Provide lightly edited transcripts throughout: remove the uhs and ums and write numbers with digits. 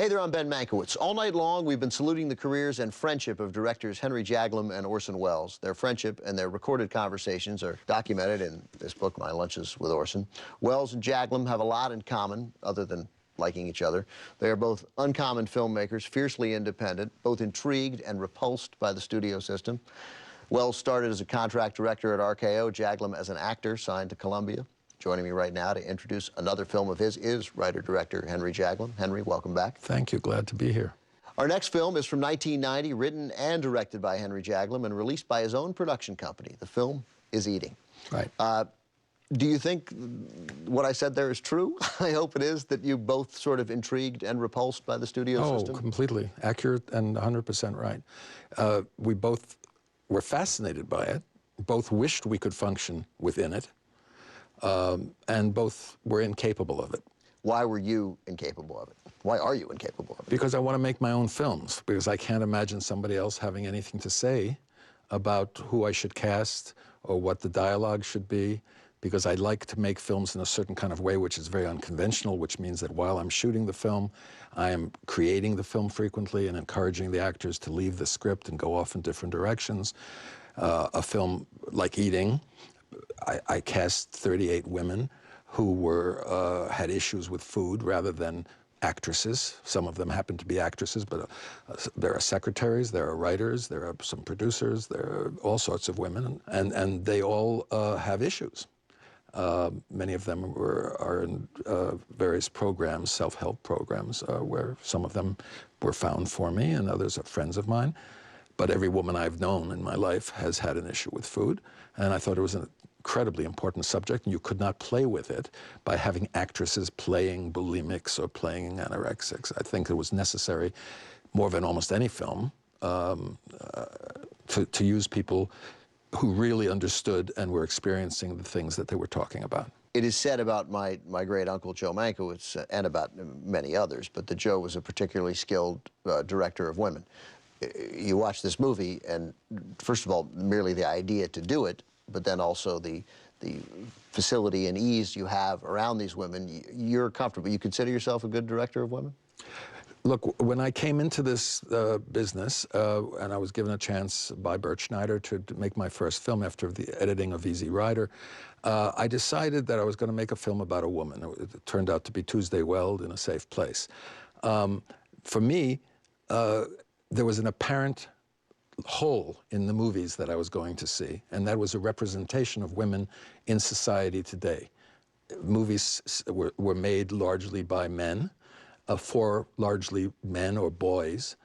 Hey there, I'm Ben Mankiewicz. All night long, we've been saluting the careers and friendship of directors Henry Jaglom and Orson Welles. Their friendship and their recorded conversations are documented in this book, My Lunches with Orson. Welles and Jaglom have a lot in common, other than liking each other. They are both uncommon filmmakers, fiercely independent, both intrigued and repulsed by the studio system. Welles started as a contract director at RKO, Jaglom as an actor signed to Columbia. Joining me right now to introduce another film of his is writer-director Henry Jaglom. Henry, welcome back. Thank you. Glad to be here. Our next film is from 1990, written and directed by Henry Jaglom and released by his own production company. The film is Eating. Right. Do you think what I said there is true? I hope it is, that you both sort of intrigued and repulsed by the studio system? Oh, completely. Accurate and 100% right. We both were fascinated by it, both wished we could function within it, and both were incapable of it. Why were you incapable of it? Why are you incapable of it? Because I want to make my own films, because I can't imagine somebody else having anything to say about who I should cast or what the dialogue should be, because I like to make films in a certain kind of way which is very unconventional, which means that while I'm shooting the film, I am creating the film frequently and encouraging the actors to leave the script and go off in different directions. A film like Eating, I cast 38 women who had issues with food rather than actresses. Some of them happen to be actresses, but there are secretaries, there are writers, there are some producers, there are all sorts of women, and they all have issues. Many of them are in various programs, self-help programs, where some of them were found for me and others are friends of mine. But every woman I've known in my life has had an issue with food, and I thought it was an incredibly important subject, and you could not play with it by having actresses playing bulimics or playing anorexics. I think it was necessary, more than almost any film, to use people who really understood and were experiencing the things that they were talking about. It is said about my great-uncle Joe Mankiewicz, and about many others, but that Joe was a particularly skilled director of women. You watch this movie, and first of all, merely the idea to do it, but then also the facility and ease you have around these women, you're comfortable. You consider yourself a good director of women? Look, when I came into this business, and I was given a chance by Bert Schneider to make my first film after the editing of Easy Rider, I decided that I was going to make a film about a woman. It turned out to be Tuesday Weld in a Safe Place. For me, there was an apparent hole in the movies that I was going to see, and that was a representation of women in society today. Movies were made largely by men, for largely men or boys,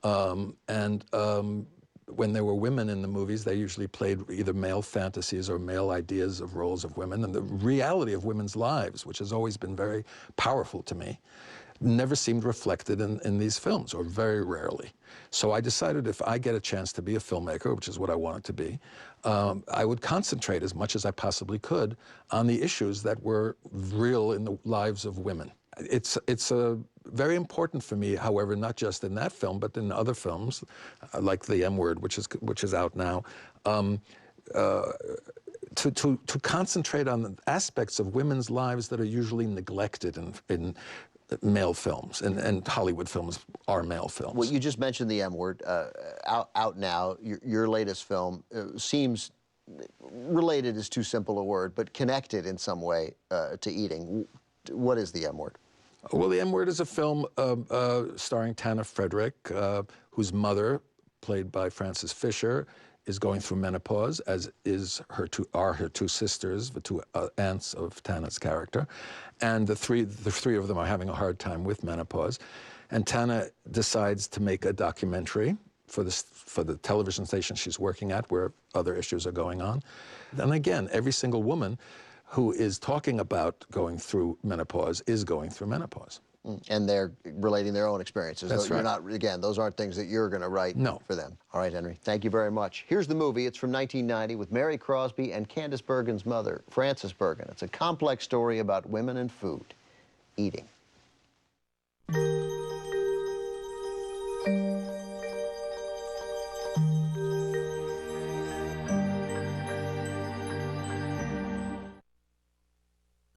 and when there were women in the movies, they usually played either male fantasies or male ideas of roles of women, and the reality of women's lives, which has always been very powerful to me, never seemed reflected in these films, or very rarely. So I decided if I get a chance to be a filmmaker, which is what I wanted to be, I would concentrate as much as I possibly could on the issues that were real in the lives of women. It's very important for me, however, not just in that film, but in other films, like The M Word, which is out now, to concentrate on the aspects of women's lives that are usually neglected in male films, and Hollywood films are male films. Well, you just mentioned The M Word, out now. Your latest film seems related is too simple a word, but connected in some way to Eating. What is The M Word? Well, The M Word is a film starring Tana Frederick, whose mother, played by Frances Fisher, is going through menopause, as her two sisters, the two aunts of Tana's character, and the three of them are having a hard time with menopause, and Tana decides to make a documentary for the television station she's working at, where other issues are going on. And again, every single woman who is talking about going through menopause is going through menopause. And they're relating their own experiences. That's right. You're not, again, those aren't things that you're going to write for them. All right, Henry, thank you very much. Here's the movie. It's from 1990 with Mary Crosby and Candice Bergen's mother, Frances Bergen. It's a complex story about women and food. Eating.